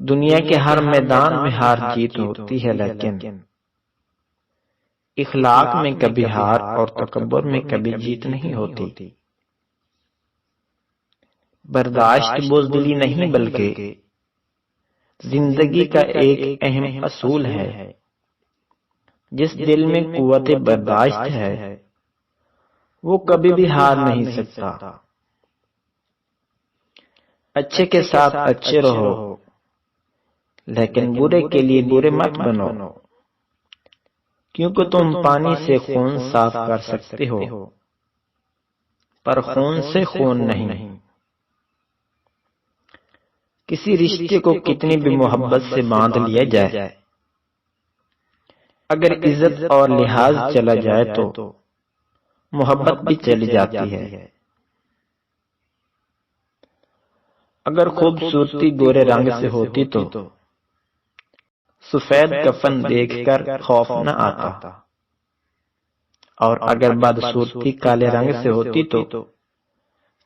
دنیا کے ہر میدان میں ہار جیت ہوتی ہے، لیکن اخلاق میں کبھی ہار اور تکبر میں کبھی جیت نہیں ہوتی۔ برداشت بزدلی نہیں بلکہ زندگی کا ایک اہم اصول ہے۔ جس دل میں قوت برداشت ہے وہ کبھی بھی ہار نہیں سکتا۔ اچھے کے ساتھ اچھے رہو، لیکن برے کے لیے برے مت بنو، کیونکہ تم پانی سے خون صاف کر سکتے ہو پر خون سے خون نہیں۔ کسی رشتے کو کتنی بھی محبت سے باندھ لیا جائے، اگر عزت اور لحاظ چلا جائے تو محبت بھی چلی جاتی ہے۔ اگر خوبصورتی گورے رنگ سے ہوتی تو سفید کفن دیکھ کر خوف نہ آتا، اور اگر بدصورتی کالے رنگ سے ہوتی تو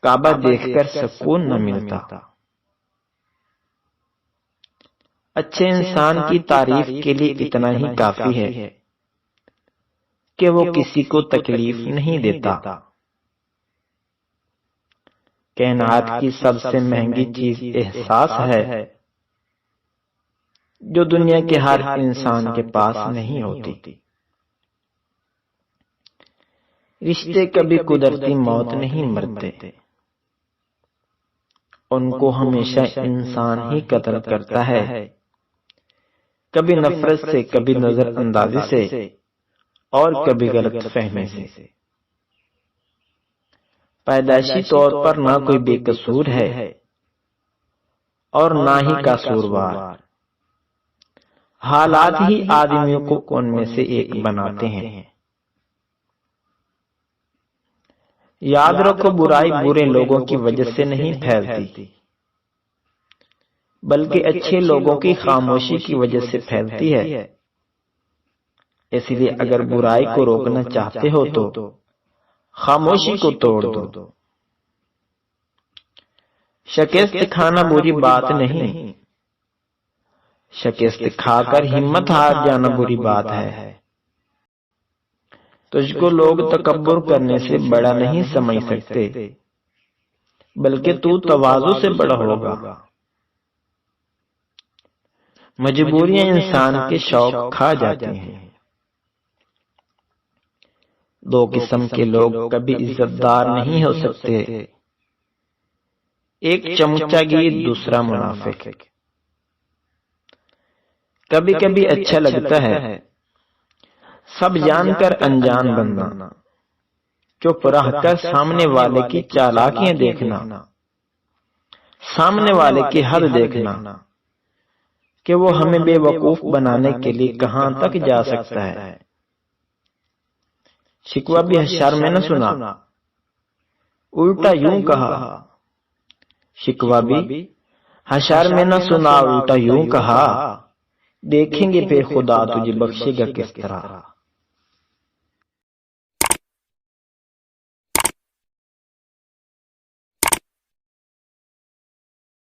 کعبہ دیکھ کر سکون نہ ملتا۔ اچھے انسان کی تعریف کے لیے اتنا ہی کافی ہے کہ وہ کسی کو تکلیف نہیں دیتا۔ کائنات کی سب سے مہنگی چیز احساس ہے جو دنیا کے ہر انسان کے پاس نہیں ہوتی۔ رشتے کبھی قدرتی موت نہیں مرتے، ان کو ہمیشہ انسان ہی قتل کرتا ہے، کبھی نفرت سے، کبھی نظر اندازی سے، اور کبھی غلط فہمی سے۔ پیدائشی طور پر نہ کوئی بے قصور ہے اور نہ ہی قصوروار، حالات ہی آدمیوں کو ان میں سے ایک بناتے ہیں۔ یاد رکھو، برائی برے لوگوں کی وجہ سے نہیں پھیلتی، بلکہ اچھے لوگوں کی خاموشی کی وجہ سے پھیلتی ہے۔ اس لیے اگر برائی کو روکنا چاہتے ہو تو خاموشی کو توڑ دو۔ شکست کھانا بری بات نہیں، شکست کھا کر ہمت ہار جانا بری بات ہے۔ تجھ کو لوگ تکبر کرنے سے بڑا نہیں سمجھ سکتے، بلکہ تو تواضع سے بڑا ہوگا۔ مجبوریاں انسان کے شوق کھا جاتی ہیں۔ دو قسم کے لوگ کبھی عزت دار نہیں ہو سکتے، ایک چمچہ گیر، دوسرا منافق۔ کبھی کبھی اچھا لگتا ہے سب جان کر انجان بننا، چپ رہ کر سامنے والے کی چالاکیاں دیکھنا، سامنے والے کی حد دیکھنا کہ وہ ہمیں بے وقوف بنانے کے لیے کہاں تک جا سکتا ہے۔ شکوہ بھی حشر میں نہ سنا، الٹا یوں کہا۔ شکوہ بھی حشر میں نہ سنا، الٹا یوں کہا، دیکھیں گے پھر خدا تجھے بخشے گا کس طرح۔